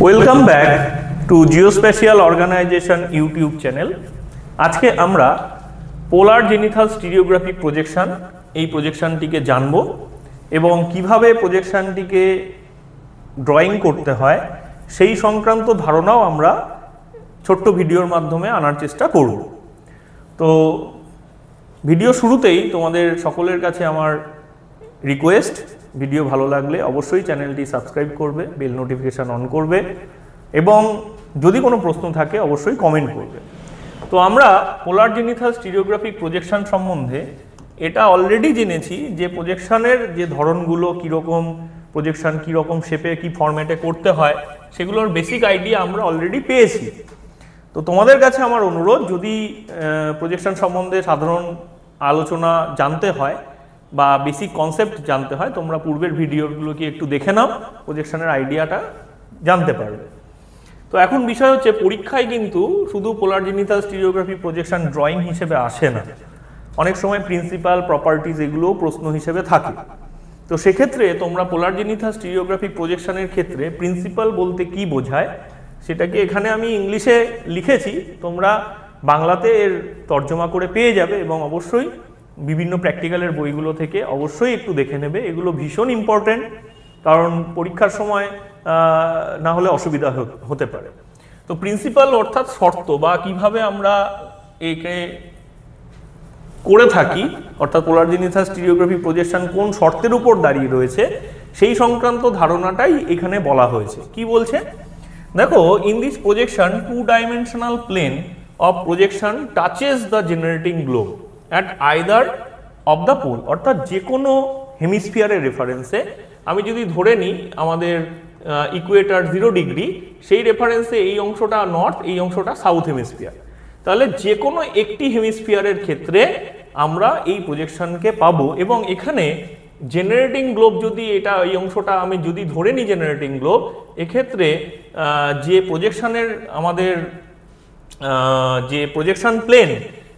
Welcome back to geospatial organisation YouTube channel. আজকে আমরা পোলার zenithal stereographic projection এই প্রজেকশনটিকে জানব এবং কিভাবে প্রজেকশনটিকে ড্রয়িং করতে হয় সেই সংক্রান্ত ধারণাও আমরা ছোট্ট ভিডিওর মাধ্যমে আনার চেষ্টা করব। তো ভিডিও শুরুতেই তোমাদের সকলের কাছে আমার রিকোয়েস্ট, ভিডিও ভালো লাগলে অবশ্যই চ্যানেলটি সাবস্ক্রাইব করবে, বেল নোটিফিকেশান অন করবে এবং যদি কোনো প্রশ্ন থাকে অবশ্যই কমেন্ট করবে। তো আমরা পোলার জেনিথাল স্টিরিওগ্রাফিক প্রজেকশন সম্বন্ধে এটা অলরেডি জেনেছি যে প্রজেকশনের যে ধরনগুলো কীরকম, প্রজেকশন কীরকম শেপে কী ফরম্যাটে করতে হয় সেগুলোর বেসিক আইডিয়া আমরা অলরেডি পেয়েছি। তো তোমাদের কাছে আমার অনুরোধ, যদি প্রজেকশন সম্বন্ধে সাধারণ আলোচনা জানতে হয় বা বেসিক কনসেপ্ট জানতে হয়, তোমরা পূর্বের ভিডিওগুলোকে একটু দেখে নাও, প্রজেকশনের আইডিয়াটা জানতে পারবে। তো এখন বিষয় হচ্ছে, পরীক্ষায় কিন্তু শুধু পোলার জেনিথাল স্টিরিওগ্রাফি প্রজেকশন ড্রয়িং হিসেবে আসে না, অনেক সময় প্রিন্সিপাল প্রপার্টিজ এগুলোও প্রশ্ন হিসেবে থাকে। তো সেক্ষেত্রে তোমরা পোলার জেনিথাল স্টিরিওগ্রাফিক প্রজেকশনের ক্ষেত্রে প্রিন্সিপাল বলতে কি বোঝায় সেটাকে এখানে আমি ইংলিশে লিখেছি, তোমরা বাংলাতে এর তর্জমা করে পেয়ে যাবে এবং অবশ্যই বিভিন্ন প্র্যাকটিক্যালের বইগুলো থেকে অবশ্যই একটু দেখে নেবে। এগুলো ভীষণ ইম্পর্টেন্ট, কারণ পরীক্ষার সময় না হলে অসুবিধা হতে পারে। তো প্রিন্সিপাল অর্থাৎ শর্ত, বা কিভাবে আমরা একে করে থাকি, অর্থাৎ পোলার জেনিথাল স্টিরিওগ্রাফি প্রজেকশন কোন শর্তের উপর দাঁড়িয়ে রয়েছে সেই সংক্রান্ত ধারণাটাই এখানে বলা হয়েছে। কি বলছে দেখো, in this projection 2-dimensional plane of projection touches the generating globe at either of the pole, অর্থাৎ যে কোনো হেমিস্ফিয়ারের রেফারেন্সে আমি যদি ধরে নিই আমাদের ইকুয়েটার 0 ডিগ্রি, সেই রেফারেন্সে এই অংশটা নর্থ, এই অংশটা সাউথ হেমিস্ফিয়ার, তাহলে যে কোনো একটি হেমিস্ফিয়ারের ক্ষেত্রে আমরা এই প্রজেকশনকে পাবো। এবং এখানে জেনারেটিং গ্লোব, যদি এটা এই অংশটা আমি যদি ধরে নিই জেনারেটিং গ্লোব, এক্ষেত্রে যে প্রজেকশনের আমাদের যে প্রজেকশন প্লেন,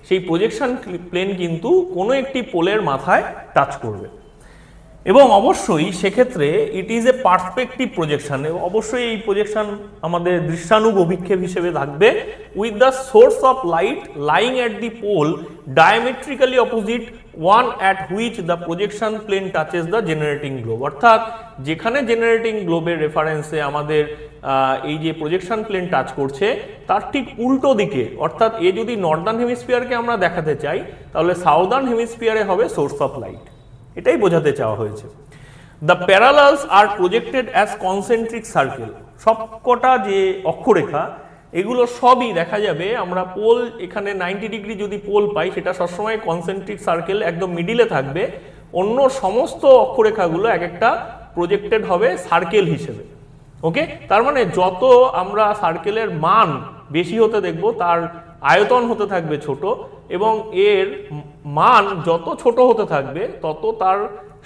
সেই প্রজেকশন প্লেন কিন্তু কোনো একটি পোলের মাথায় টাচ করবে এবং অবশ্যই সেক্ষেত্রে it is a perspective projection. অবশ্যই এই প্রজেকশন আমাদের দৃশ্যানুগ অভিক্ষেপ হিসেবে থাকবে, with the source of light lying at the pole diametrically opposite one at which the projection plane touches the generating globe, অর্থাৎ যেখানে জেনারেটিং গ্লোবের রেফারেন্সে আমাদের এই যে প্রজেকশন প্লেন টাচ করছে তার ঠিক উল্টো দিকে, অর্থাৎ এ যদি নর্দার্ন হেমিস্ফিয়ারকে আমরা দেখাতে চাই তাহলে সাউদার্ন হেমিস্ফিয়ারে হবে সোর্স অফ লাইট, এটাই বোঝাতে চাওয়া হয়েছে। The parallels are projected as concentric circle, সবকটা যে অক্ষরেখা এগুলো সবই দেখা যাবে আমরা পোল, এখানে 90 ডিগ্রি যদি পোল পাই সেটা সবসময় কনসেন্ট্রিক সার্কেল একদম মিডিলে থাকবে, অন্য সমস্ত অক্ষরেখাগুলো এক একটা প্রজেক্টেড হবে সার্কেল হিসেবে। ওকে, তার মানে যত আমরা সার্কেলের মান বেশি হতে দেখব তার আয়তন হতে থাকবে ছোট, এবং এর মান যত ছোট হতে থাকবে তত তার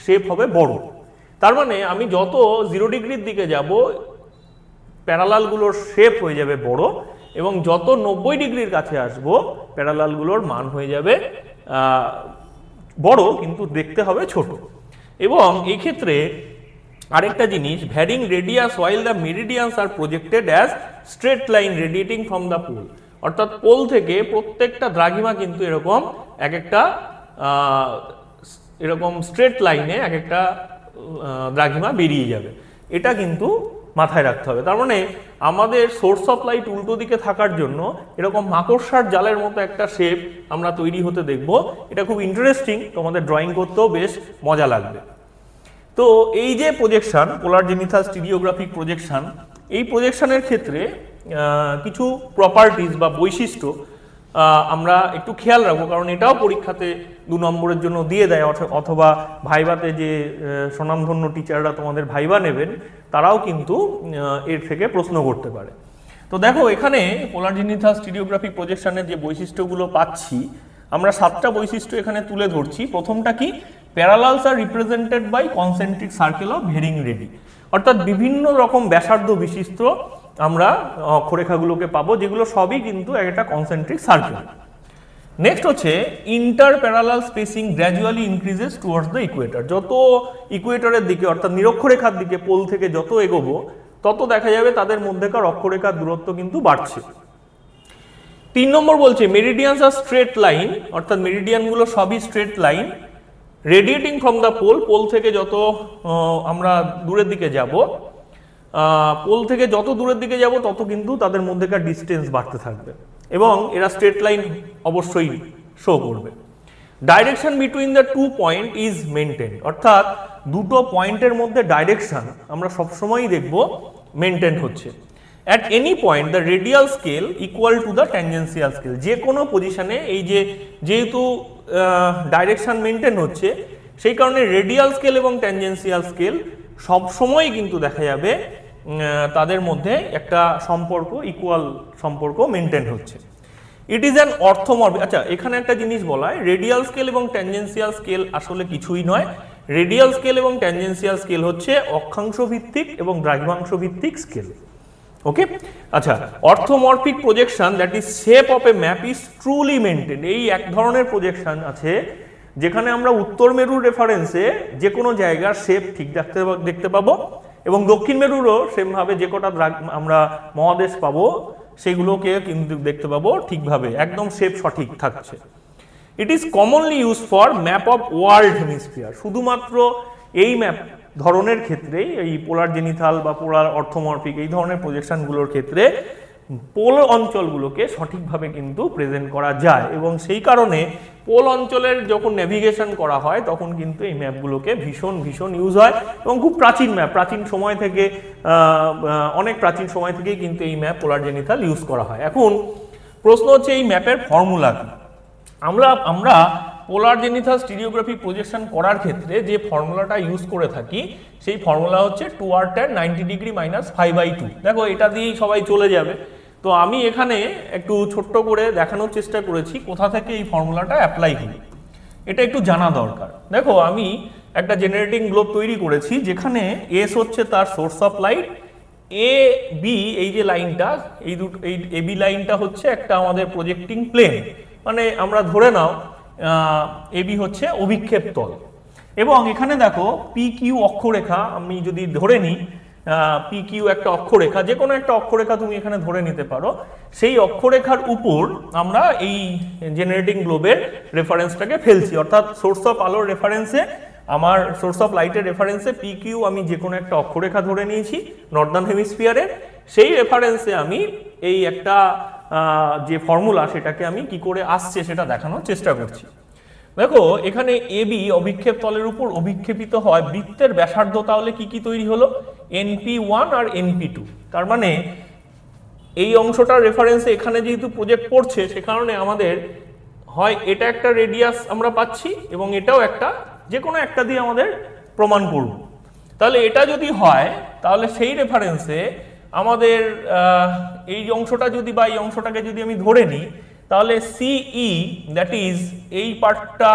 শেপ হবে বড়। তার মানে আমি যত 0 ডিগ্রির দিকে যাব প্যারালালগুলোর শেপ হয়ে যাবে বড়, এবং যত 90 ডিগ্রির কাছে আসব প্যারালালগুলোর মান হয়ে যাবে বড়, কিন্তু দেখতে হবে ছোট। এবং এই ক্ষেত্রে আরেকটা জিনিস, varying radius while the meridians are projected as straight line radiating from the pole, অর্থাৎ পোল থেকে প্রত্যেকটা দ্রাঘিমা কিন্তু এরকম এক একটা এরকম স্ট্রেট লাইনে এক একটা দ্রাঘিমা বেরিয়ে যাবে, এটা কিন্তু মাথায় রাখতে হবে। তার মানে আমাদের সোর্স অফ লাইট উল্টো দিকে থাকার জন্য এরকম মাকড়সার জালের মতো একটা শেপ আমরা তৈরি হতে দেখব। এটা খুব ইন্টারেস্টিং, তোমাদের ড্রয়িং করতেও বেশ মজা লাগবে। তো এই যে প্রজেকশন, পোলার জেনিথাল স্টিরিওগ্রাফিক প্রজেকশন, এই প্রজেকশনের ক্ষেত্রে কিছু প্রপার্টিজ বা বৈশিষ্ট্য আমরা একটু খেয়াল রাখবো, কারণ এটাও পরীক্ষাতে 2 নম্বরের জন্য দিয়ে দেয়, অথবা ভাইভাতে যে স্বনামধন্য টিচাররা তোমাদের ভাইভা নেবেন তারাও কিন্তু এর থেকে প্রশ্ন করতে পারে। তো দেখো, এখানে পোলার জেনিথাল স্টিরিওগ্রাফিক প্রজেকশনের যে বৈশিষ্ট্যগুলো পাচ্ছি আমরা 7টা বৈশিষ্ট্য এখানে তুলে ধরছি। প্রথমটা কি, parallels are represented by concentric circle of varying radii, অর্থাৎ বিভিন্ন রকম ব্যাসার্ধ বিশিষ্ট আমরা অক্ষরেখাগুলোকে পাবো, যেগুলো সবই কিন্তু একটা কনসেন্ট্রিক সার্কেল। নেক্সট হচ্ছে inter parallel spacing gradually increases towards the Ecuador, যত ইকুয়েটরের দিকে অর্থাৎ নিরক্ষরেখার দিকে পোল থেকে যত এগোবো তত দেখা যাবে তাদের মধ্যেকার অক্ষরেখার দূরত্ব কিন্তু বাড়ছে। 3 নম্বর বলছে মেরিডিয়ানস আর স্ট্রেট লাইন, অর্থাৎ মেরিডিয়ানগুলো সবই straight line radiating from the pole, pole থেকে যত আমরা দূরের দিকে যাব, পোল থেকে যত দূরের দিকে যাব তত কিন্তু তাদের মধ্যেকার ডিস্টেন্স বাড়তে থাকবে এবং এরা স্ট্রেট লাইন অবশ্যই শো করবে। Direction between the two point is maintain, অর্থাৎ দুটো পয়েন্টের মধ্যে ডাইরেকশন আমরা সবসময়ই দেখব মেনটেন হচ্ছে। At any point the radial scale equal to the tangential scale, যে কোনো পজিশনে এই যেহেতু ডাইরেকশন মেনটেন হচ্ছে সেই কারণে রেডিয়াল স্কেল এবং ট্যানজেন্সিয়াল স্কেল সবসময়ই কিন্তু দেখা যাবে তাদের মধ্যে একটা সম্পর্ক, ইকুয়াল সম্পর্ক মেনটেন হচ্ছে। ইট ইজ অ্যান অর্থোমরফিক, আচ্ছা এখানে একটা জিনিস বলা হয়, রেডিয়াল স্কেল এবং ট্যানজেন্সিয়াল স্কেল আসলে কিছুই নয়। রেডিয়াল স্কেল এবং ট্যানজেন্সিয়াল স্কেল হচ্ছে অক্ষাংশ ভিত্তিক এবং দ্রাঘিমাংশ ভিত্তিক স্কেল। ওকে, আচ্ছা orthomorphic projection that is shape of a map is truly maintain, এই এক ধরনের প্রজেকশন আছে যেখানে আমরা উত্তর মেরুর রেফারেন্সে যে কোনো জায়গার শেপ ঠিক দেখতে পাবো এবং দক্ষিণ মেরুরও সেমভাবে যে কটা আমরা মহাদেশ পাবো সেগুলোকে কিন্তু দেখতে পাবো ঠিকভাবে, একদম শেপ সঠিক থাকছে। It is commonly use for map of world hemisphere, শুধুমাত্র এই ম্যাপ ধরনের ক্ষেত্রেই, এই পোলার জেনিথাল বা পোলার অর্থোমরফিক এই ধরনের প্রজেকশনগুলোর ক্ষেত্রে পোল অঞ্চলগুলোকে সঠিকভাবে কিন্তু প্রেজেন্ট করা যায় এবং সেই কারণে পোল অঞ্চলের যখন নেভিগেশন করা হয় তখন কিন্তু এই ম্যাপগুলোকে ভীষণ ইউজ হয় এবং খুব প্রাচীন ম্যাপ, প্রাচীন সময় থেকে অনেক প্রাচীন সময় থেকেই কিন্তু এই ম্যাপ পোলার জেনিথাল ইউজ করা হয়। এখন প্রশ্ন হচ্ছে এই ম্যাপের ফর্মুলা কি? আমরা পোলার জেনিথাল স্টিরিওগ্রাফিক প্রজেকশন করার ক্ষেত্রে যে ফর্মুলাটা ইউজ করে থাকি সেই ফর্মুলা হচ্ছে 2r tan 90 ডিগ্রি মাইনাস 5/2। দেখো এটা দিয়েই সবাই চলে যাবে, তো আমি এখানে একটু ছোট্ট করে দেখানোর চেষ্টা করেছি কোথা থেকে এই ফর্মুলাটা অ্যাপ্লাই হলো, এটা একটু জানা দরকার। দেখো আমি একটা জেনারেটিং গ্লোব তৈরি করেছি যেখানে এস হচ্ছে তার source of light, A B এই যে লাইনটা, এই এ বি লাইনটা হচ্ছে একটা আমাদের প্রজেক্টিং প্লেন, মানে আমরা ধরে নাও এবি হচ্ছে অভিক্ষেপ তল এবং এখানে দেখো পি কিউ অক্ষরেখা আমি যদি ধরে নিই, পি কিউ একটা অক্ষরেখা, যে কোনো একটা অক্ষরেখা তুমি এখানে ধরে নিতে পারো, সেই অক্ষরেখার উপর আমরা এই জেনারেটিং গ্লোবের রেফারেন্সটাকে ফেলছি, অর্থাৎ সোর্স অফ আলোর রেফারেন্সে, আমার সোর্স অফ লাইটের রেফারেন্সে পি কিউ আমি যে কোনো একটা অক্ষরেখা ধরে নিয়েছি নর্দার্ন হেমিস্ফিয়ারের, সেই রেফারেন্সে আমি এই একটা যে ফর্মুলা সেটাকে আমি কি করে আসছে সেটা দেখানোর চেষ্টা করছি। দেখো এখানে এবি অভিক্ষেপ তলের উপর অভিক্ষেপিত হয়, বৃত্তের ব্যাসার্ধ তাহলে কি তৈরি হলো, NP1 আর NP2, তার মানে এই অংশটার রেফারেন্সে এখানে যেহেতু প্রজেক্ট পড়ছে সে কারণে আমাদের হয় এটা একটা রেডিয়াস আমরা পাচ্ছি এবং এটাও একটা, যে কোনো একটা দিয়ে আমাদের প্রমাণ করব। তাহলে এটা যদি হয় তাহলে সেই রেফারেন্সে আমাদের এই অংশটা যদি বা এই অংশটাকে যদি আমি ধরে নিই তাহলে সিই দ্যাট ইজ এই পার্টটা,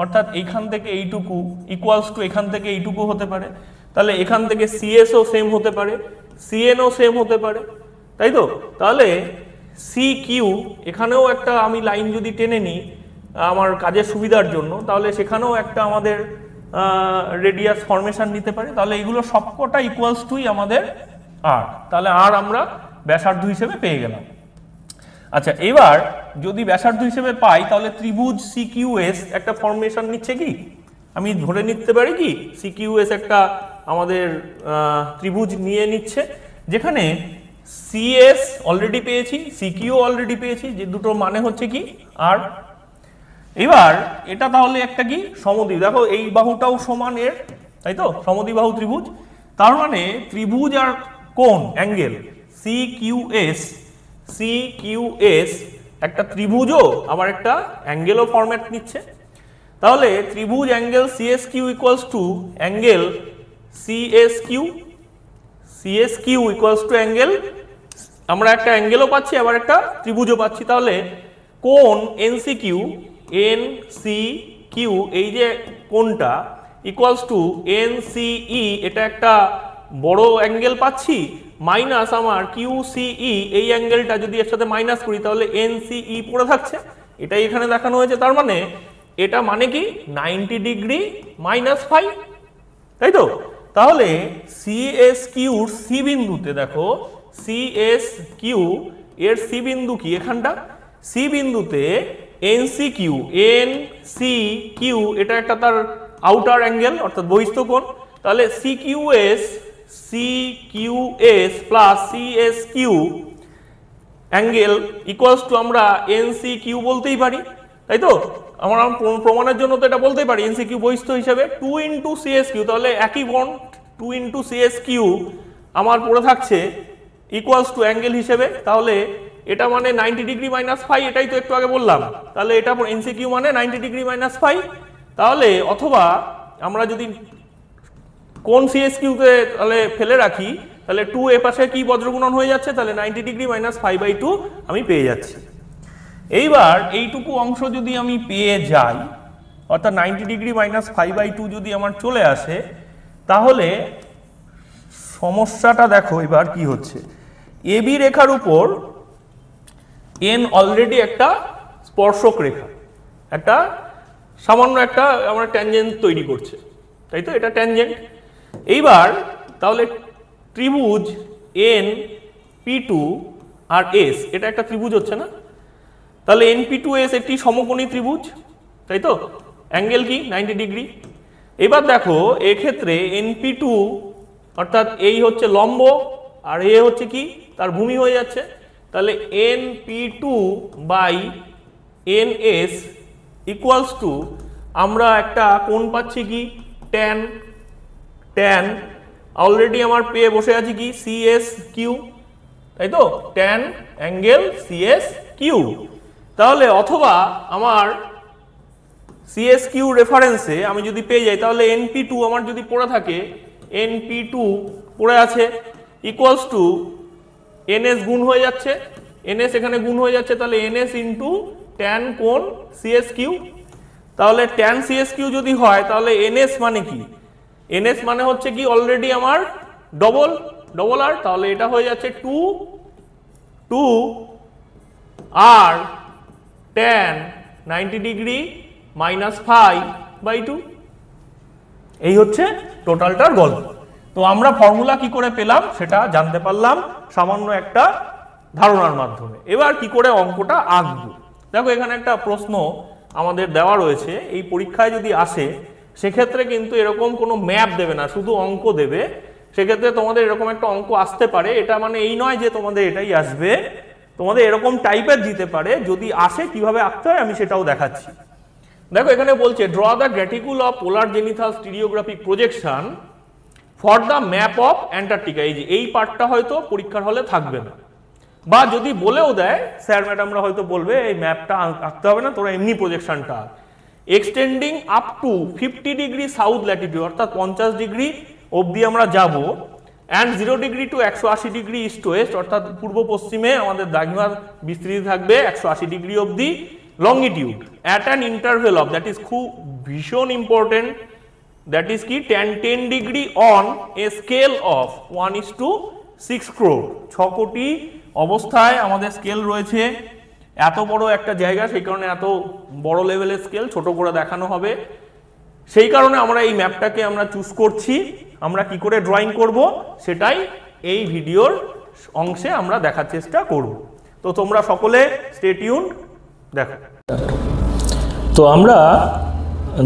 অর্থাৎ এইখান থেকে এইটুকু ইকুয়ালস টু এখান থেকে এইটুকু হতে পারে, তাহলে এখান থেকে সিএসও সেম হতে পারে, সিএনও সেম হতে পারে, তাই তো? তাহলে সি কিউ এখানেও একটা আমি লাইন যদি টেনে নিই আমার কাজের সুবিধার জন্য, তাহলে সেখানেও একটা আমাদের রেডিয়াস ফরমেশন নিতে পারে, তাহলে এগুলো সবকটা ইকুয়ালস টুই আমাদের আর, তাহলে আর আমরা ব্যাসার্ধ হিসেবে পেয়ে গেলাম। আচ্ছা এবার যদি ব্যাসার্ধ হিসেবে পাই তাহলে ত্রিভুজ সিকিউএস একটা ফরমেশন নিচ্ছে কি, আমি ধরে নিতে পারি কি সিকিউএস একটা আমাদের ত্রিভুজ নিয়ে নিচ্ছে, যেখানে সিএস অলরেডি পেয়েছি, সিকিউ অলরেডি পেয়েছি, যে দুটো মানে হচ্ছে কি আর। এবার এটা তাহলে একটা কি সমদ্বিবাহু, দেখো এই বাহুটাও সমান এর, তাই তো, সমদ্বিবাহু ত্রিভুজ, তার মানে ত্রিভুজ আর কোণ অ্যাঙ্গেল সিকিউএস একটা ত্রিভুজও আবার একটা অ্যাঙ্গেলও ফরম্যাট নিচ্ছে, তাহলে ত্রিভুজ angle CSQ equals to angle CSQ equals to angle, আমরা একটা অ্যাঙ্গেলও পাচ্ছি আবার একটা ত্রিভুজও পাচ্ছি, তাহলে কোণ এনসিকিউ এই যে কোণটা ইকুয়ালস টু এনসিই, এটা একটা বড় অ্যাঙ্গেল পাচ্ছি, মাইনাস আমার কিউসিই এই অ্যাঙ্গেলটা যদি এর সাথে মাইনাস করি তাহলে এনসিই পড়ে থাকছে, এটাই এখানে দেখানো হয়েছে, তার মানে এটা মানে কি 90 ডিগ্রি মাইনাস 5, তাই তো? তাহলে সিএস কিউর সি বিন্দুতে দেখো সিএস কিউ এর সি বিন্দু কি এখানটা, সি বিন্দুতে এনসি কিউ, এনসি কিউ এটা একটা তার আউটার অ্যাঙ্গেল অর্থাৎ বহিস্থ কোণ। তাহলে CQS plus CS Q angle equals to আমরা এনসি কিউ বলতেই পারি, তাই তো? আমরা প্রমাণের জন্য তো এটা বলতেই পারি এনসি কিউ বহিস্থ হিসেবে 2 ইন্টু সিএস কিউ, তাহলে একই কোণ 2 ইন্টু সিএস কিউ আমার পড়ে থাকছে ইকুয়ালস টু অ্যাঙ্গেল হিসেবে। তাহলে এটা মানে 90 ডিগ্রি মাইনাস ফাই, এটাই তো একটু আগে বললাম। তাহলে এটা এনসি কিউ মানে 90 ডিগ্রি মাইনাস ফাই। তাহলে অথবা আমরা যদি কোন সিএস কিউকে তাহলে ফেলে রাখি, তাহলে 2 এ পাশে কি বজ্রগুণন হয়ে যাচ্ছে, তাহলে 90 ডিগ্রি মাইনাস ফাই বাই 2 আমি পেয়ে যাচ্ছি। এইবার এইটুকু অংশ যদি আমি পেয়ে যাই, অর্থাৎ 90 ডিগ্রি মাইনাস ফাই বাই 2 যদি আমার চলে আসে, তাহলে সমস্যাটা দেখো এবার কি হচ্ছে। এবি রেখার উপর এন অলরেডি একটা স্পর্শক রেখা, একটা সামান্য একটা আমরা ট্যানজেন্ট তৈরি করছে, তাই তো? এটা ট্যানজেন্ট। এইবার তাহলে ত্রিভুজ এন পি টু আর এস এটা একটা ত্রিভুজ হচ্ছে না? তাহলে এন পি টু এস একটি সমকোণী ত্রিভুজ, তাই তো? অ্যাঙ্গেল কি 90 ডিগ্রি। এবার দেখো এক্ষেত্রে এন পি টু অর্থাৎ এই হচ্ছে লম্ব আর এ হচ্ছে কি তার ভূমি হয়ে যাচ্ছে। তাহলে N P to by N S equals to আমরা একটা কোণ পাচ্ছি কি ট্যান, ট্যান অলরেডি আমার পেয়ে বসে আছি কি সিএস কিউ, তাই তো? Tan angle CS Q. তাহলে অথবা আমার সিএস কিউ রেফারেন্সে আমি যদি পেয়ে যাই, তাহলে এনপি টু আমার যদি পড়ে থাকে, এনপি টু পড়ে আছে ইকুয়ালস টু এনএস গুণ হয়ে যাচ্ছে, এনএস এখানে গুণ হয়ে যাচ্ছে, তাহলে এনএস ইন্টু ট্যান কোণ সিএস কিউ। তাহলে ট্যান সিএস কিউ যদি হয়, তাহলে এনএস মানে কি, এনএস মানে হচ্ছে কি অলরেডি আমার ডবল আর, তাহলে এটা হয়ে যাচ্ছে 2 আর tan 90 degree minus phi by 2। এই হচ্ছে টোটালটার গল্প। তো আমরা ফর্মুলা কি করে পেলাম সেটা জানতে পারলাম সামান্য একটা ধারণার মাধ্যমে। এবার কি করে অঙ্কটা আঁকবো, দেখো এখানে একটা প্রশ্ন আমাদের দেওয়া রয়েছে। এই পরীক্ষায় যদি আসে সেক্ষেত্রে কিন্তু এরকম কোনো ম্যাপ দেবে না, শুধু অঙ্ক দেবে। সেক্ষেত্রে তোমাদের এরকম একটা অঙ্ক আসতে পারে, এটা মানে এই নয় যে তোমাদের এটাই আসবে, তোমাদের এরকম টাইপের দিতে পারে। যদি আসে কিভাবে আঁকতে হয় আমি সেটাও দেখাচ্ছি। দেখো এখানে বলছে draw the graticule of polar zenithal stereographic projection for the map of Antarctica. এই যে এই পার্টটা হয়তো পরীক্ষার হলে থাকবে না, বা যদি বলেও দেয় স্যার ম্যাডামরা হয়তো বলবে এই ম্যাপটা আঁকতে হবে না, তোরা এমনি প্রজেকশনটা extending up to 50 degree south latitude, অর্থাৎ 50 ডিগ্রি অবধি আমরা যাব, and 0 degree to 180 degree east west, অর্থাৎ পূর্ব পশ্চিমে আমাদের দ্রাঘিমার বিস্তৃতি থাকবে 180 ডিগ্রি অবধি longitude, at an interval of, that is খুব ভীষণ ইম্পর্টেন্ট, দ্যাট ইজ কি 10 degree on a scale of 1:6 crore। 6 কোটি অবস্থায় আমাদের স্কেল রয়েছে। এত বড় একটা জায়গা, সেই কারণে এত বড় লেভেলের স্কেল ছোট করে দেখানো হবে, সেই কারণে আমরা এই ম্যাপটাকে আমরা চুজ করছি। আমরা কি করে ড্রয়িং করব সেটাই এই ভিডিওর অংশে আমরা দেখার চেষ্টা করব। তো তোমরা সকলে স্টে টিউনড দেখো। তো আমরা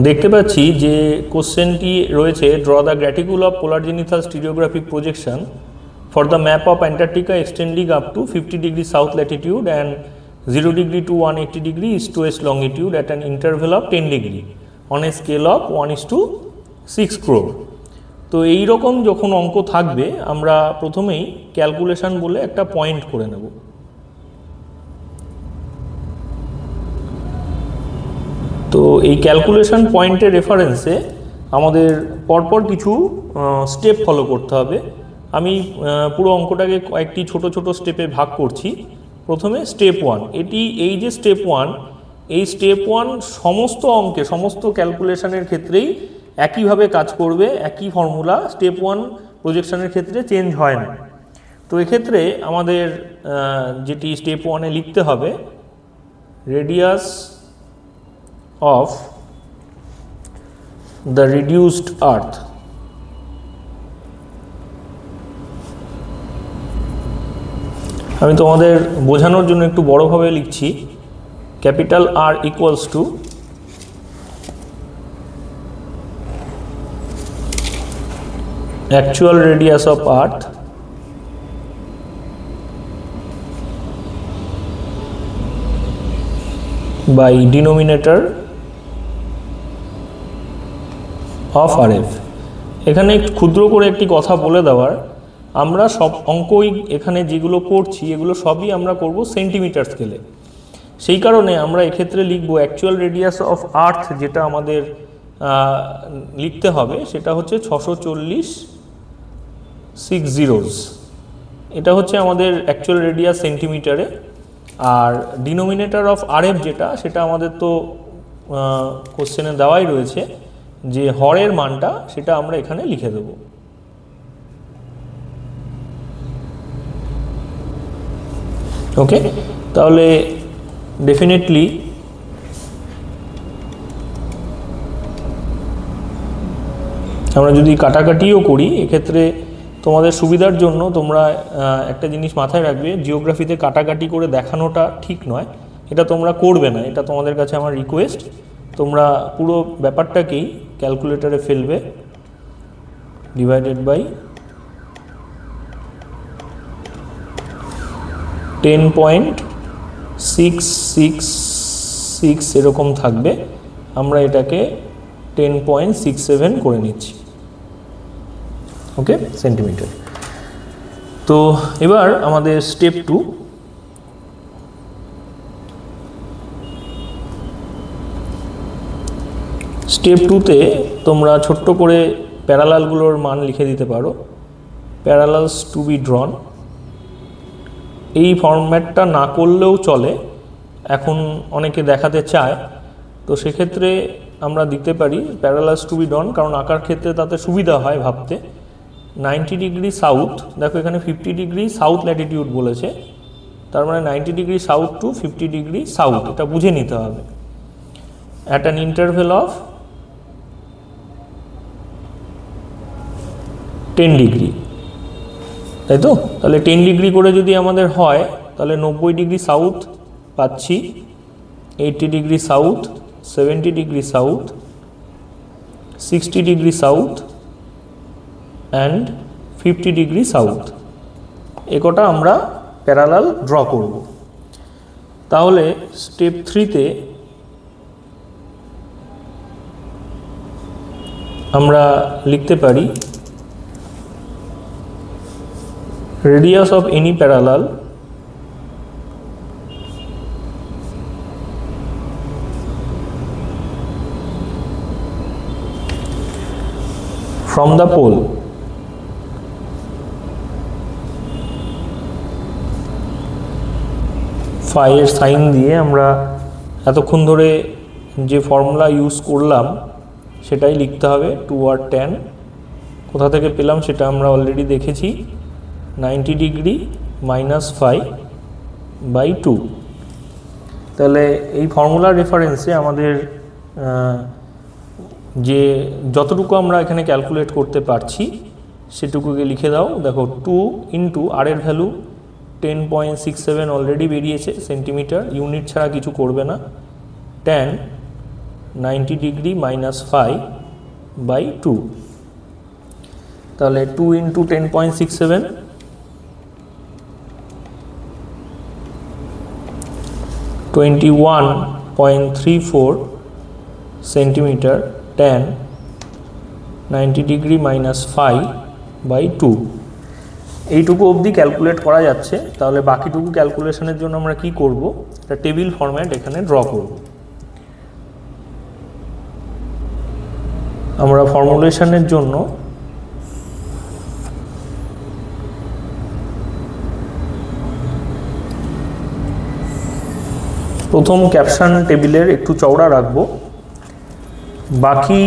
দেখতে পাচ্ছি যে কোশ্চেনটি রয়েছে draw the graticule of polar zenithal stereographic projection for the map of Antarctica extending up to 50 degree south latitude and 0 degree to 180 degree east west longitude at an interval of 10 degree on a scale of 1:6 crore। তো এইরকম যখন অঙ্ক থাকবে আমরা প্রথমেই calculation বলে একটা point করে নেব। তো এই ক্যালকুলেশন পয়েন্টের রেফারেন্সে আমাদের পরপর কিছু স্টেপ ফলো করতে হবে। আমি পুরো অঙ্কটাকে কয়েকটি ছোট ছোট স্টেপে ভাগ করছি। প্রথমে স্টেপ 1, এই যে স্টেপ 1, এই স্টেপ 1 সমস্ত অঙ্কে সমস্ত ক্যালকুলেশনের ক্ষেত্রেই একইভাবে কাজ করবে, একই ফর্মুলা। স্টেপ 1 প্রজেকশনের ক্ষেত্রে চেঞ্জ হয় না। তো এক্ষেত্রে আমাদের যেটি স্টেপ 1-এ লিখতে হবে, radius of the reduced earth আমি তোমাদের বোঝানোর জন্য একটু বড়ভাবে লিখছি। Capital R equals to actual radius of earth by denominator of RF। এখানে ক্ষুদ্র করে একটি কথা বলে দেওয়ার, আমরা সব অঙ্কই এখানে যেগুলো করছি এগুলো সবই আমরা করব সেন্টিমিটার স্কেলে। সেই কারণে আমরা এক্ষেত্রে লিখব অ্যাকচুয়াল রেডিয়াস অফ আর্থ, যেটা আমাদের লিখতে হবে সেটা হচ্ছে 660। এটা হচ্ছে আমাদের অ্যাকচুয়াল রেডিয়াস সেন্টিমিটারে। আর ডিনোমিনেটর অফ আরএফ যেটা, সেটা আমাদের তো কোশ্চেনে দেওয়াই রয়েছে যে হরের মানটা, সেটা আমরা এখানে লিখে দেব। ওকে, তাহলে ডেফিনেটলি আমরা যদি কাটাকাটিও করি, এক্ষেত্রে তোমাদের সুবিধার জন্য তোমরা একটা জিনিস মাথায় রাখবে, জিওগ্রাফিতে কাটাকাটি করে দেখানোটা ঠিক নয়, এটা তোমরা করবে না, এটা তোমাদের কাছে আমার রিকোয়েস্ট। তোমরা পুরো ব্যাপারটাকেই ক্যালকুলেটরে ফেলবে, ডিভাইডেড বাই 10.666 এরকম থাকবে। আমরা এটাকে 10.67 করে নিচ্ছি, ওকে, সেন্টিমিটার। তো এবার আমাদের স্টেপ 2। স্টেপ 2তে তোমরা ছোট্ট করে প্যারালালগুলোর মান লিখে দিতে পারো। প্যারালালস টু বি ড্রন, এই ফরম্যাটটা না করলেও চলে, এখন অনেকে দেখাতে চায়, তো সেক্ষেত্রে আমরা দিতে পারি প্যারালালস টু বি ড্রন, কারণ আঁকার ক্ষেত্রে তাতে সুবিধা হয় ভাবতে। 90 ডিগ্রি সাউথ, দেখো এখানে 50 ডিগ্রি সাউথ ল্যাটিটিউড বলেছে, তার মানে 90 degree south to 50 degree south, এটা বুঝে নিতে হবে। At an interval of 10 degree, তাই তো? তাহলে 10 ডিগ্রি করে যদি আমাদের হয়, তাহলে 90 ডিগ্রি সাউথ পাচ্ছি, 80 degree south, 70 degree south, 60 degree south and 50 degree south. একটা আমরা প্যারালাল ড্র করব। তাহলে স্টেপ 3তে আমরা লিখতে পারি radius of any parallel from the pole phi এর সাইন দিয়ে আমরা এতক্ষণ ধরে যে ফর্মুলা ইউজ করলাম সেটাই লিখতে হবে। 2 আর 10 কোথা থেকে পেলাম সেটা আমরা অলরেডি দেখেছি, 90 ডিগ্রি মাইনাস 5/2। তাহলে এই ফর্মুলার রেফারেন্সে আমাদের যে যতটুকু আমরা এখানে ক্যালকুলেট করতে পারছি সেটুকুকে লিখে দাও। দেখো 2 ইন্টু আর এর ভ্যালু 10.67 অলরেডি বেরিয়েছে সেন্টিমিটার, ইউনিট ছাড়া কিছু করবে না। 10 90 ডিগ্রি মাইনাস 5/2, তাহলে 2 ইন্টু 10.67 21.34 সেন্টিমিটার, 10 90 ডিগ্রি মাইনাস 5/2। এইটুকু অবধি ক্যালকুলেট করা যাচ্ছে। তাহলে বাকিটুকু ক্যালকুলেশনের জন্য আমরা কি করব, একটা টেবিল ফরম্যাট এখানে ড্র করব। আমরা ফর্মুলেশনের জন্য প্রথম ক্যাপশন টেবিলের একটু চওড়া রাখবো। বাকি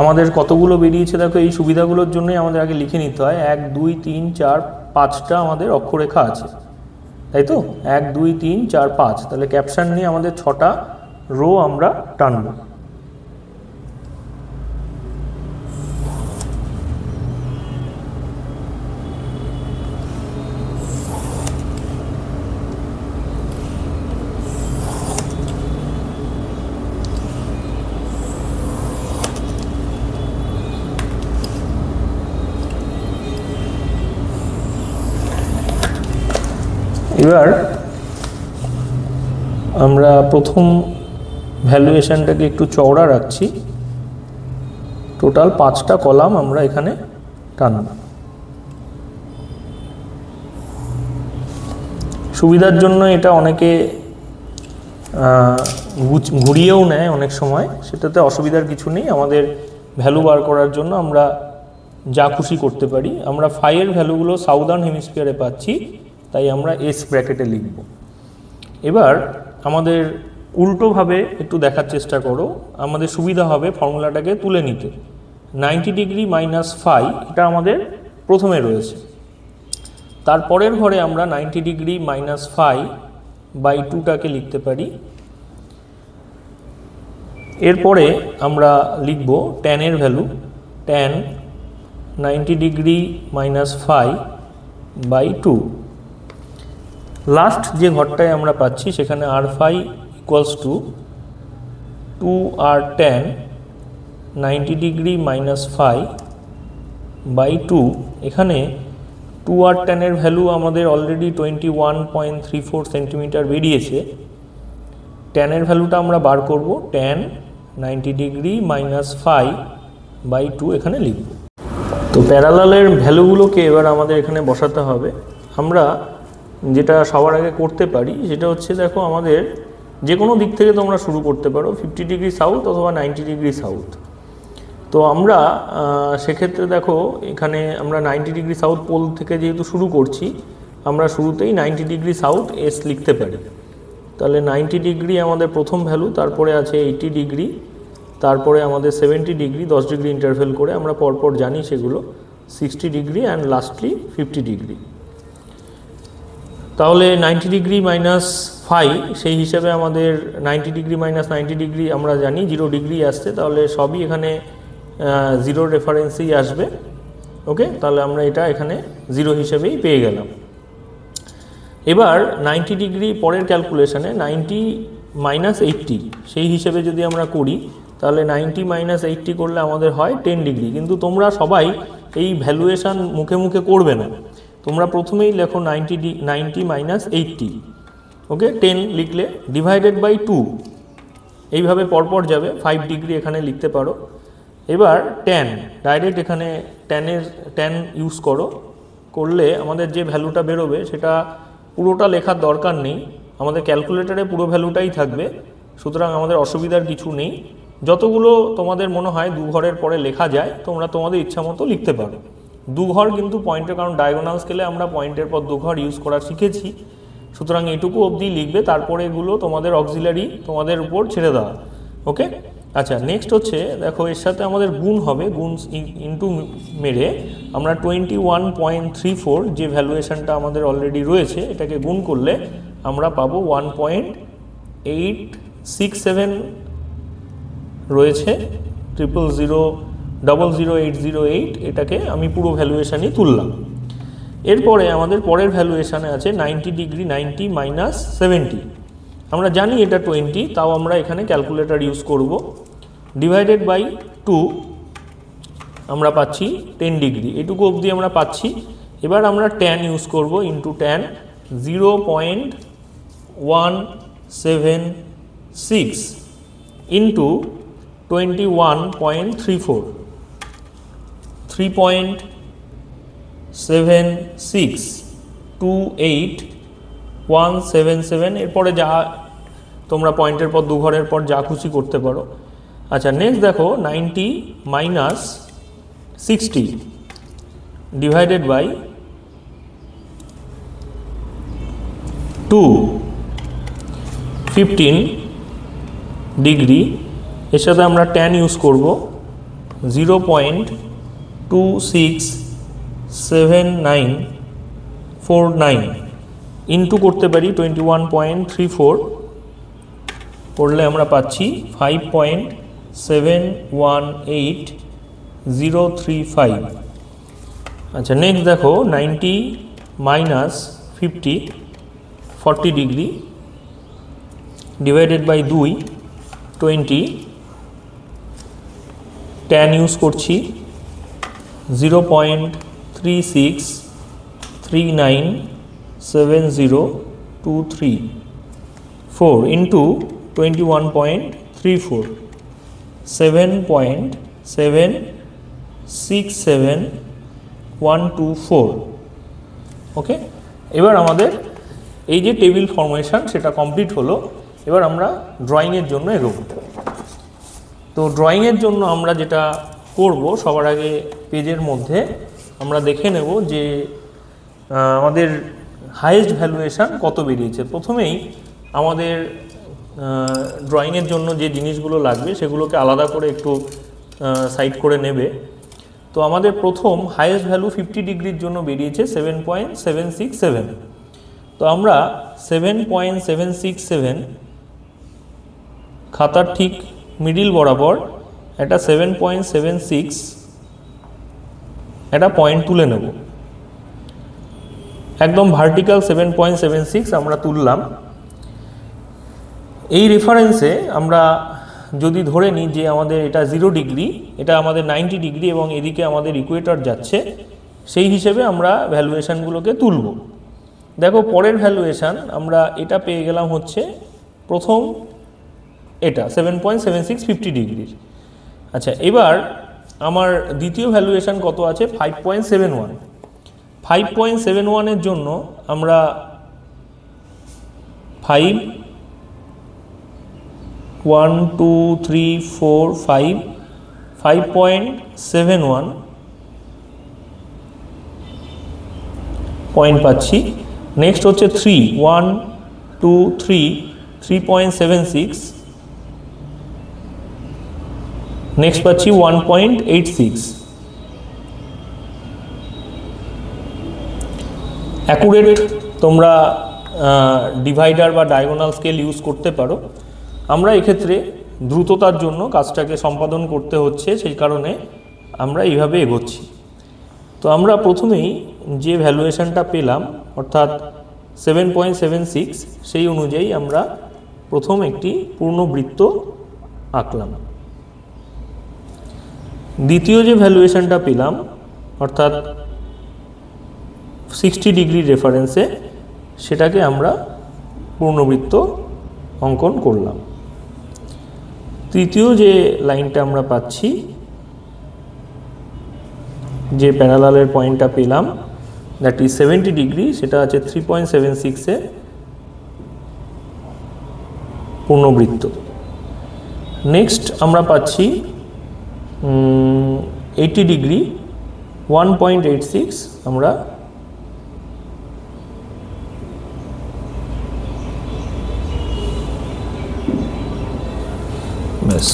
আমাদের কতগুলো বেরিয়েছে দেখো, এই সুবিধাগুলোর জন্যই আমাদের আগে লিখে নিতে হয়। 1 2 3 4 5টা আমাদের অক্ষরেখা আছে, তাই তো? 1 2 3 4 5, তাহলে ক্যাপশন নিয়ে আমাদের 6টা রো আমরা টানব। এবার আমরা প্রথম ভ্যালুয়েশনটাকে একটু চওড়া রাখছি, টোটাল 5টা কলাম আমরা এখানে টানব। সুবিধার জন্য এটা অনেকে ঘুরিয়েও নেয় অনেক সময়, সেটাতে অসুবিধার কিছু নেই। আমাদের ভ্যালু বার করার জন্য আমরা যা খুশি করতে পারি। আমরা ফাইয়ের ভ্যালুগুলো সাউদার্ন হেমিস্ফিয়ারে পাচ্ছি, তাই আমরা এস ব্র্যাকেটে লিখব। এবার আমাদের উল্টোভাবে একটু দেখার চেষ্টা করো, আমাদের সুবিধা হবে ফর্মুলাটাকে তুলে নিতে। 90 ডিগ্রি মাইনাস ফাই এটা আমাদের প্রথমে রয়েছে, তারপরের ঘরে আমরা 90 ডিগ্রি মাইনাস ফাই বাই 2টাকে লিখতে পারি। এরপরে আমরা লিখব ট্যানের value, tan 90 degree minus phi by 2। Last যে ঘরটায় আমরা পাচ্ছি সেখানে আর ফাই ইকুয়ালস টু 2 আর tan 90 degree minus phi by 2। এখানে 2 আর ট্যানের ভ্যালু আমাদের অলরেডি 21.34 সেন্টিমিটার বেরিয়েছে। ট্যানের ভ্যালুটা আমরা বার করব, tan 90 degree minus phi by 2 এখানে লিখব। তো প্যারালালের ভ্যালুগুলোকে এবার আমাদের এখানে বসাতে হবে। আমরা যেটা সবার আগে করতে পারি সেটা হচ্ছে, দেখো আমাদের যে কোনো দিক থেকে তোমরা শুরু করতে পারো, 50 ডিগ্রি সাউথ অথবা 90 ডিগ্রি সাউথ। তো আমরা সেক্ষেত্রে দেখো এখানে আমরা 90 ডিগ্রি সাউথ পোল থেকে যেহেতু শুরু করছি, আমরা শুরুতেই 90 ডিগ্রি সাউথ এস লিখতে পারি। তাহলে 90 ডিগ্রি আমাদের প্রথম ভ্যালু, তারপরে আছে 80 ডিগ্রি, তারপরে আমাদের 70 ডিগ্রি, 10 ডিগ্রি ইন্টারভেল করে আমরা পরপর জানি সেগুলো, 60 ডিগ্রি অ্যান্ড লাস্টলি 50 ডিগ্রি। তাহলে 90 ডিগ্রি মাইনাস ফাই, সেই হিসাবে আমাদের 90 ডিগ্রি মাইনাস 90 ডিগ্রি আমরা জানি 0 ডিগ্রি আসছে, তাহলে সবই এখানে 0 রেফারেন্সেই আসবে। ওকে, তাহলে আমরা এটা এখানে 0 হিসেবেই পেয়ে গেলাম। এবার 90 ডিগ্রি পরের ক্যালকুলেশনে 90 মাইনাস 80 সেই হিসেবে যদি আমরা করি, তাহলে 90 মাইনাস 80 করলে আমাদের হয় 10 ডিগ্রি। কিন্তু তোমরা সবাই এই ভ্যালুয়েশন মুখে মুখে করবে না, তোমরা প্রথমেই লেখো 90 মাইনাস 80। ওকে, 10 লিখলে ডিভাইডেড বাই 2, এইভাবে পরপর যাবে। 5 ডিগ্রি এখানে লিখতে পারো। এবার ট্যান, ডাইরেক্ট এখানে ট্যান ইউজ করলে আমাদের যে ভ্যালুটা বেরোবে সেটা পুরোটা লেখার দরকার নেই, আমাদের ক্যালকুলেটরে পুরো ভ্যালুটাই থাকবে, সুতরাং আমাদের অসুবিধার কিছু নেই। যতগুলো তোমাদের মনে হয় 2 ঘরের পরে লেখা যায়, তোমরা তোমাদের ইচ্ছা মতো লিখতে পারো। 2 ঘর কিন্তু পয়েন্টের, কারণ ডায়াগোনাল স্কেলে আমরা পয়েন্টের পর 2 ঘর ইউজ করা শিখেছি, সুতরাং এটুকু অবধি লিখবে, তারপরে এগুলো তোমাদের অক্সিলারি তোমাদের উপর ছেড়ে দেওয়া। ওকে, আচ্ছা, নেক্সট হচ্ছে দেখো এর সাথে আমাদের গুণ হবে, গুণ ইন্টু মেরে আমরা 21.34 যে ভ্যালুয়েশনটা আমাদের অলরেডি রয়েছে এটাকে গুণ করলে আমরা পাবো 1.867 রয়েছে, 0000808। এটাকে আমি পুরো ভ্যালুয়েশনই তুললাম। এরপরে আমাদের পরের ভ্যালুয়েশনে আছে 90 ডিগ্রি 90 মাইনাস 70। আমরা জানি এটা 20, তাও আমরা এখানে ক্যালকুলেটর ইউজ করব। ডিভাইডেড বাই 2 আমরা পাচ্ছি 10 ডিগ্রি, এটুকু অবধি আমরা পাচ্ছি। এবার আমরা ট্যান ইউজ করব, ইন্টু ট্যান 0.176 ইন্টু 21.34, 3.76 28177। এরপরে যা তোমরা পয়েন্টের পর 2 ঘরের পর যা খুশি করতে পারো। আচ্ছা, নেক্সট দেখো 90 মাইনাস 60 ডিভাইডেড বাই 2, 15 ডিগ্রি। এর সাথে আমরা ট্যান ইউজ করব 0.267949 ইন্টু করতে পারি 21.34, করলে আমরা পাচ্ছি 5.718035। আচ্ছা, নেক্সট দেখো 90 minus 50 40 degree divided by 2, 20। Tan use করছি 0.363970 1.234 into 21.34 7.767124 ওকে। এবার আমাদের এই যে টেবিল ফরমেশন সেটা কমপ্লিট হলো। এবার আমরা ড্রয়িংয়ের জন্য এগোব। তো ড্রয়িংয়ের জন্য আমরা যেটা করব, সবার আগে পেজের মধ্যে আমরা দেখে নেব যে আমাদের হাইয়েস্ট ভ্যালুয়েশন কত বেরিয়েছে। প্রথমেই আমাদের ড্রয়িংয়ের জন্য যে জিনিসগুলো লাগবে সেগুলোকে আলাদা করে একটু সাইড করে নেবে। তো আমাদের প্রথম হাইয়েস্ট ভ্যালু 50 ডিগ্রির জন্য বেরিয়েছে 7.767। তো আমরা 7.767 খাতার ঠিক মিডিল বরাবর একটা 7.76 একটা পয়েন্ট তুলে নেব। একদম ভার্টিক্যাল 7.76 আমরা তুললাম। এই রেফারেন্সে আমরা যদি ধরে নিই যে আমাদের এটা 0 ডিগ্রি, এটা আমাদের 90 ডিগ্রি এবং এদিকে আমাদের ইকুয়েটর যাচ্ছে, সেই হিসেবে আমরা ভ্যালুয়েশানগুলোকে তুলব। দেখো পরের ভ্যালুয়েশান আমরা এটা পেয়ে গেলাম হচ্ছে প্রথম এটা 7.76 50 ডিগ্রির। আচ্ছা, এবার আমার দ্বিতীয় ভ্যালুয়েশান কত আছে? 5.71। 5.71 এর জন্য আমরা 5 1 2 3 4 5 5.71 পয়েন্ট পাচ্ছি। নেক্সট হচ্ছে 3 1 2 3 3.76। নেক্সট পাচ্ছি 1.86। অ্যাকুরেট তোমরা ডিভাইডার বা ডায়াগোনাল স্কেল ইউজ করতে পারো। আমরা এক্ষেত্রে দ্রুততার জন্য কাজটাকে সম্পাদন করতে হচ্ছে, সেই কারণে আমরা এইভাবে এগোচ্ছি। তো আমরা প্রথমেই যে ভ্যালুয়েশনটা পেলাম অর্থাৎ 7.76, সেই অনুযায়ী আমরা প্রথম একটি পূর্ণবৃত্ত আঁকলাম। দ্বিতীয় যে ভ্যালুয়েশনটা পেলাম অর্থাৎ 60 ডিগ্রি রেফারেন্সে, সেটাকে আমরা পূর্ণবৃত্ত অঙ্কন করলাম। তৃতীয় যে লাইনটা আমরা পাচ্ছি, যে প্যারালালের পয়েন্টটা পেলাম দ্যাট ইজ 70 ডিগ্রি, সেটা আছে 3.76-এ পূর্ণবৃত্ত। নেক্সট আমরা পাচ্ছি 80 ডিগ্রি 1.86 আমরা ব্যাস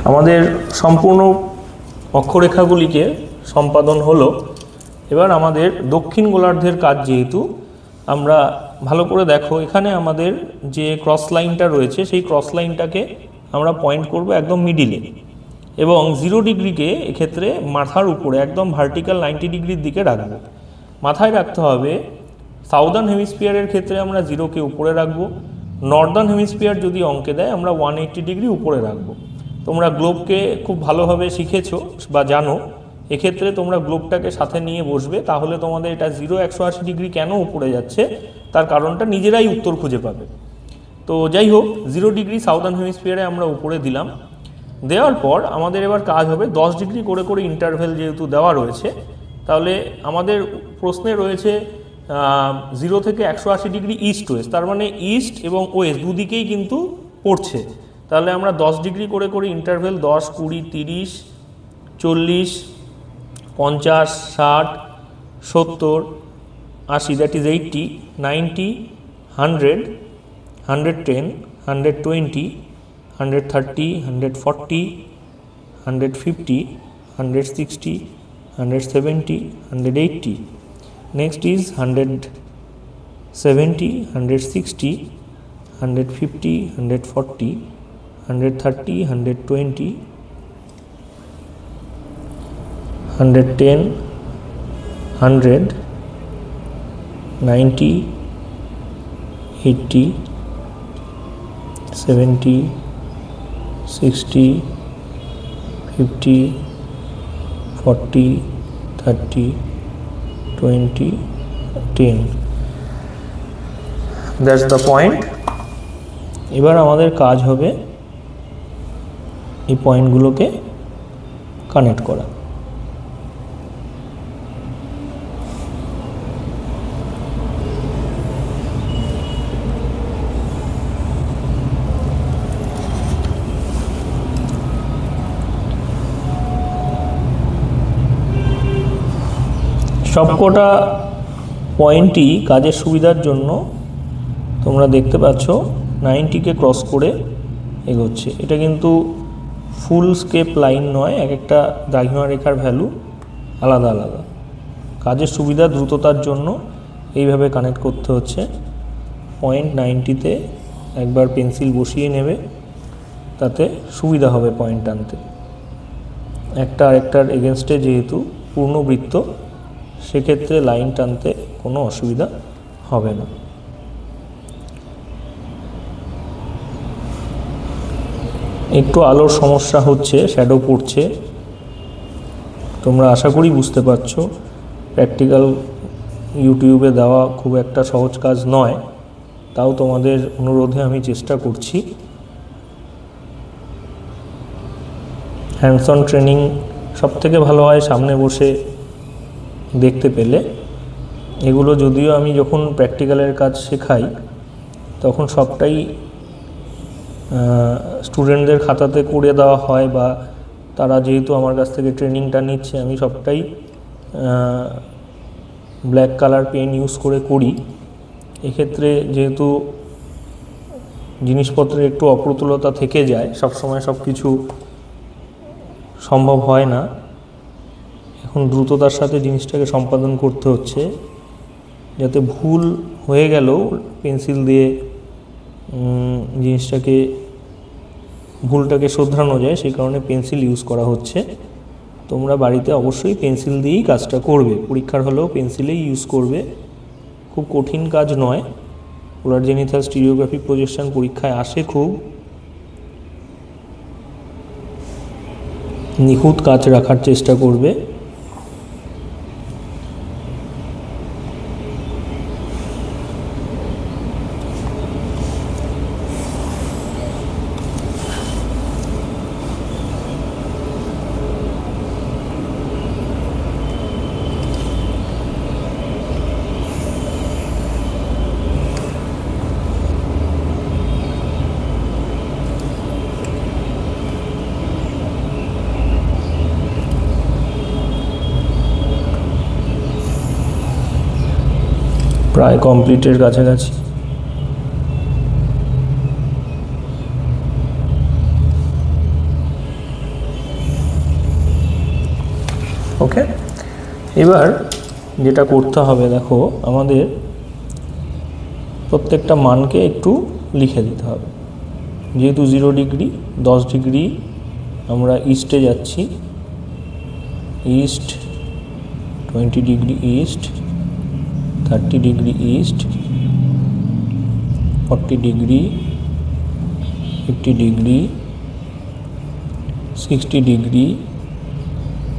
আমাদের সম্পূর্ণ অক্ষরেখাগুলিকে সম্পাদন হলো। এবার আমাদের দক্ষিণ গোলার্ধের কাজ, যেহেতু আমরা ভালো করে দেখো এখানে আমাদের যে ক্রস লাইনটা রয়েছে সেই ক্রস লাইনটাকে আমরা পয়েন্ট করব একদম মিডিলে এবং 0 ডিগ্রিকে এক্ষেত্রে মাথার উপরে একদম ভার্টিক্যাল 90 ডিগ্রির দিকে রাখবো। মাথায় রাখতে হবে সাউদার্ন হেমিস্ফিয়ারের ক্ষেত্রে আমরা 0কে উপরে রাখবো, নর্দার্ন হেমিস্ফিয়ার যদি অঙ্কে দেয় আমরা 180 ডিগ্রি উপরে রাখবো। তোমরা গ্লোবকে খুব ভালোভাবে শিখেছো বা জানো, এক্ষেত্রে তোমরা গ্লোবটাকে সাথে নিয়ে বসবে, তাহলে তোমাদের এটা 180 ডিগ্রি কেন উপরে যাচ্ছে তার কারণটা নিজেরাই উত্তর খুঁজে পাবে। তো যাই হোক, 0 ডিগ্রি সাউদার্ন হেমিস্ফিয়ারে আমরা উপরে দিলাম। দেওয়ার পর আমাদের এবার কাজ হবে 10 ডিগ্রি করে করে ইন্টারভেল যেহেতু দেওয়া রয়েছে, তাহলে আমাদের প্রশ্নে রয়েছে 0 থেকে 180 ডিগ্রি ইস্ট ওয়েস্ট, তার মানে ইস্ট এবং ওয়েস্ট দুদিকেই কিন্তু পড়ছে। তাহলে আমরা 10 ডিগ্রি করে করে interval 10 20 30 40 50 60 70 80 that is 80 90 100 110 120 130 140 150 160 170 180. Next is 170 160 150 140 130 120 110 100 90 80 70 60 50 40 30 20 10। That's the point. এবার আমাদের কাজ হবে এই পয়েন্টগুলোকে কানেক্ট করা। সবকটা পয়েন্টই কাজের সুবিধার জন্য তোমরা দেখতে পাচ্ছ 90কে ক্রস করে এগোচ্ছে। এটা কিন্তু ফুল স্কেপ লাইন নয়, এক একটা দ্রাঘিমা রেখার ভ্যালু আলাদা আলাদা। কাজের সুবিধা দ্রুততার জন্য এইভাবে কানেক্ট করতে হচ্ছে। পয়েন্ট 90তে একবার পেন্সিল বসিয়ে নেবে, তাতে সুবিধা হবে পয়েন্ট টানতে। একটা আরেকটার এগেনস্টে যেহেতু পূর্ণ বৃত্ত, সেক্ষেত্রে লাইন টানতে কোনো অসুবিধা হবে না। একটু আলোর সমস্যা হচ্ছে, শ্যাডো পড়ছে, তোমরা আশা করি বুঝতে পারছো। প্র্যাকটিক্যাল ইউটিউবে দেওয়া খুব একটা সহজ কাজ নয়, তাও তোমাদের অনুরোধে আমি চেষ্টা করছি। হ্যান্ডস অন ট্রেনিং সবথেকে ভালো হয় সামনে বসে দেখতে পেলে। এগুলো যদিও আমি যখন প্র্যাকটিক্যালের কাজ শেখাই তখন সবটাই স্টুডেন্টদের খাতাতে করে দেওয়া হয়, বা তারা যেহেতু আমার কাছ থেকে ট্রেনিংটা নিচ্ছে, আমি সবটাই ব্ল্যাক কালার পেন ইউজ করে করি। এক্ষেত্রে যেহেতু জিনিসপত্রের একটু অপ্রতুলতা থেকে যায়, সবসময় সব কিছু সম্ভব হয় না। এখন দ্রুততার সাথে জিনিসটাকে সম্পাদন করতে হচ্ছে, যাতে ভুল হয়ে গেলেও পেন্সিল দিয়ে জিনিসটাকে ভুলটাকে শোধরানো যায়, সেই কারণে পেন্সিল ইউজ করা হচ্ছে। তোমরা বাড়িতে অবশ্যই পেন্সিল দিয়েই কাজটা করবে, পরীক্ষার হলেও পেন্সিলেই ইউজ করবে। খুব কঠিন কাজ নয়। পোলার জেনিথাল স্টিরিওগ্রাফিক প্রজেকশন পরীক্ষায় আসে খুব। নিখুঁত কাজ রাখার চেষ্টা করবে। প্রায় কমপ্লিটের কাছাকাছি। ওকে, এবার যেটা করতে হবে, দেখো আমাদের প্রত্যেকটা মানকে একটু লিখে দিতে হবে। যেহেতু 0 ডিগ্রি, 10 ডিগ্রি আমরা ইস্টে যাচ্ছি, east 20 degree east, 30 degree east, 40 degree, 50 degree, 60 degree,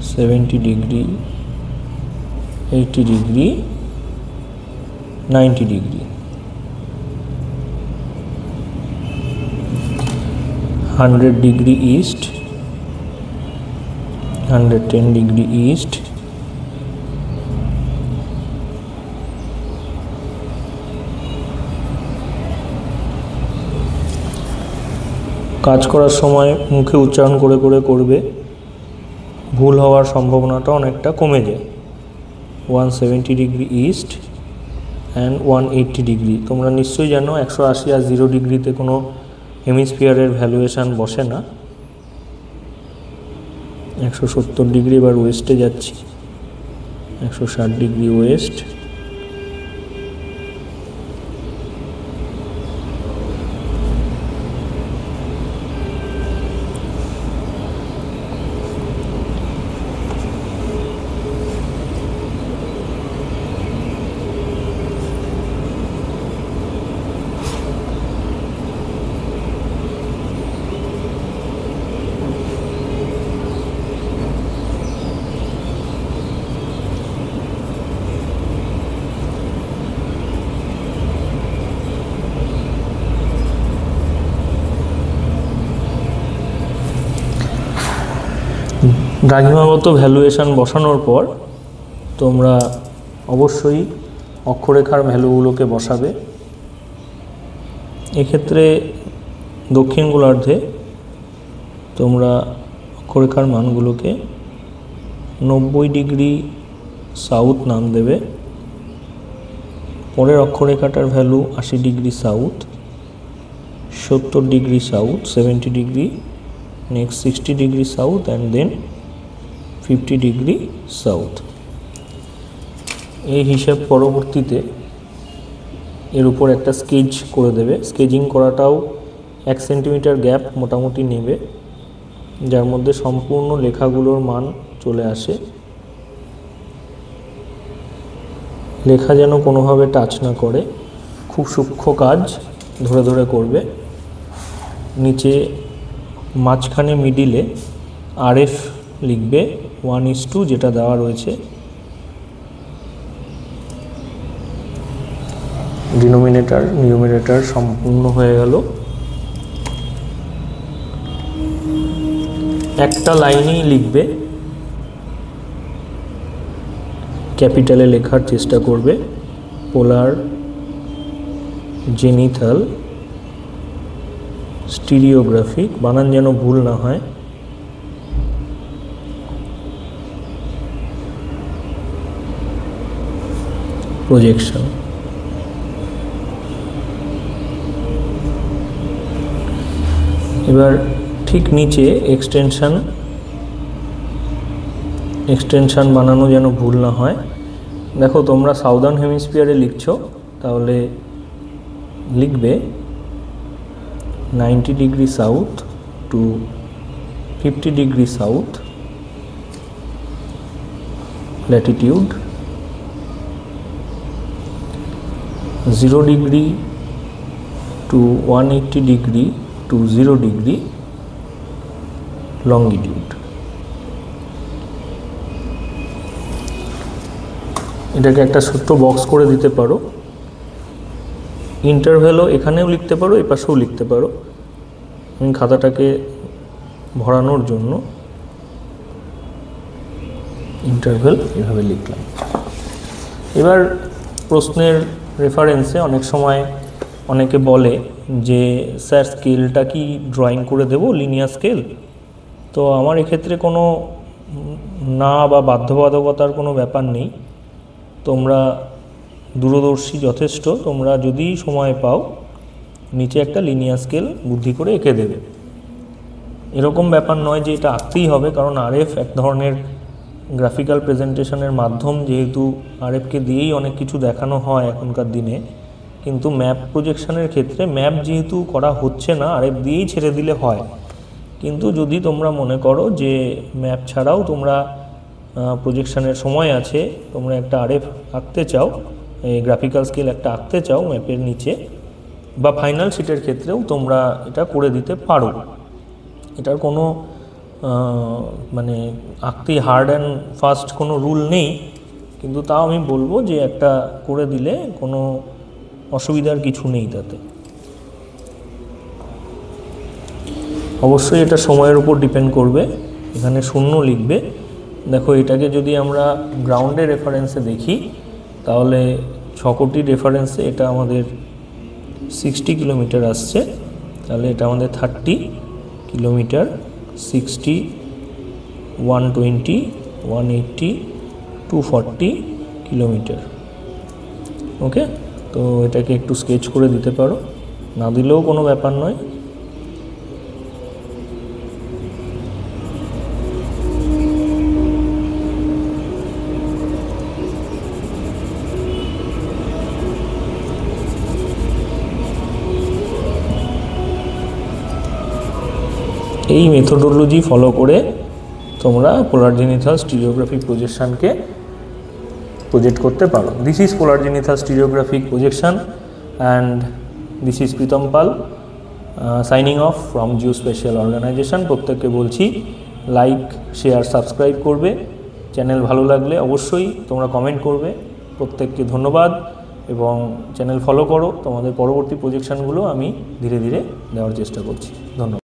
70 degree, 80 degree, 90 degree, 100 degree east, 110 degree east, কাজ করার সময় মুখে উচ্চারণ করে করে করবে, ভুল হওয়ার সম্ভাবনাটা অনেকটা কমে যায়। 170 ডিগ্রি ইস্ট অ্যান্ড 180 ডিগ্রি। তোমরা নিশ্চয়ই জানো 180 আর 0 ডিগ্রিতে কোনো হেমিস্ফিয়ারের ভ্যালুয়েশান বসে না। 170 ডিগ্রি এবার ওয়েস্টে যাচ্ছি, 160 ডিগ্রি ওয়েস্ট, দ্রাঘিমাগত ভ্যালুয়েশন বসানোর পর তোমরা অবশ্যই অক্ষরেখার ভ্যালুগুলোকে বসাবে। এক্ষেত্রে দক্ষিণ গোলার্ধে তোমরা অক্ষরেখার মানগুলোকে 90 ডিগ্রি সাউথ নাম দেবে। পরের অক্ষরেখাটার value 80 degree south, 70 degree south, 70 degree, next 60 degree south and then 50 degree south. এই হিসাব পরবর্তীতে এর উপর একটা স্কেচ করে দেবে। স্কেচিং করাটাও 1 সেন্টিমিটার গ্যাপ মোটামুটি নেবে, যার মধ্যে সম্পূর্ণ লেখাগুলোর মান চলে আসে। লেখা যেন কোনোভাবে টাচ না করে, খুব সূক্ষ্ম কাজ ধরে ধরে করবে। নিচে মাঝখানে মিডিলে RF লিখবে 1:2 যেটা দেওয়া রয়েছে। ডিনোমিনেটর নিউমিনেটর সম্পূর্ণ হয়ে গেল। একটা লাইনেই লিখবে, ক্যাপিটালে লেখার চেষ্টা করবে। পোলার জেনিথাল স্টিরিওগ্রাফিক, বানান যেন ভুল না হয়। প্রজেকশন। এবার ঠিক নিচে এক্সটেনশন বানানো যেন ভুল না হয়। দেখো তোমরা সাউদার্ন হেমিস্ফিয়ারে লিখছো, তাহলে লিখবে 90 degree south to 50 degree south latitude, 0 degree to 180 degree to 0 degree longitude. এটাকে একটা ছোট্ট বক্স করে দিতে পারো। ইন্টারভ্যালও এখানেও লিখতে পারো, এপাশেও লিখতে পারো। আমি খাতাটাকে ভরানোর জন্য ইন্টারভ্যাল এভাবে লিখলাম। এবার প্রশ্নের রেফারেন্সে অনেক সময় অনেকে বলে যে স্যার স্কেলটা কি ড্রয়িং করে দেব, লিনিয়ার স্কেল? তো আমার এক্ষেত্রে কোনো না বা বাধ্যবাধকতার কোনো ব্যাপার নেই। তোমরা দূরদর্শী যথেষ্ট, তোমরা যদি সময় পাও নিচে একটা লিনিয়ার স্কেল বুদ্ধি করে এঁকে দেবে। এরকম ব্যাপার নয় যে এটা আঁকতেই হবে, কারণ RF এক ধরনের গ্রাফিক্যাল প্রেজেন্টেশনের মাধ্যম, যেহেতু RFকে দিয়েই অনেক কিছু দেখানো হয় এখনকার দিনে। কিন্তু ম্যাপ প্রজেকশনের ক্ষেত্রে ম্যাপ যেহেতু করা হচ্ছে না, RF দিয়েই ছেড়ে দিলে হয়। কিন্তু যদি তোমরা মনে করো যে ম্যাপ ছাড়াও তোমরা প্রজেকশনের সময় আছে, তোমরা একটা RF আঁকতে চাও, গ্রাফিক্যাল স্কেল একটা আঁকতে চাও ম্যাপের নিচে, বা ফাইনাল শিটের ক্ষেত্রেও তোমরা এটা করে দিতে পারো। এটার কোনো মানে আঁকতেই হার্ড অ্যান্ড ফাস্ট কোনো রুল নেই, কিন্তু তাও আমি বলবো যে একটা করে দিলে কোনো অসুবিধার কিছু নেই তাতে। অবশ্যই এটা সময়ের উপর ডিপেন্ড করবে। এখানে 0 লিখবে। দেখো এটাকে যদি আমরা গ্রাউন্ডের রেফারেন্সে দেখি, তাহলে 6 কোটির রেফারেন্সে এটা আমাদের 60 কিলোমিটার আসছে। তাহলে এটা আমাদের 30 কিলোমিটার, 60, 120, 180, 240 কিলোমিটার। ওকে, তো এটাকে একটু স্কেচ করে দিতে পারো, না দিলেও কোনো ব্যাপার নয়। এই মেথোডোলজি ফলো করে তোমরা পোলার জেনিথাল স্টিরিওগ্রাফিক প্রজেকশনকে প্রজেক্ট করতে পারো। This is polar zenithal stereographic projection and this is Pritam Pal signing off from geospatial organisation. প্রত্যেককে বলছি লাইক, শেয়ার, সাবস্ক্রাইব করবে। চ্যানেল ভালো লাগলে অবশ্যই তোমরা কমেন্ট করবে। প্রত্যেককে ধন্যবাদ এবং চ্যানেল ফলো করো। তোমাদের পরবর্তী প্রজেকশনগুলো আমি ধীরে ধীরে দেওয়ার চেষ্টা করছি। ধন্যবাদ।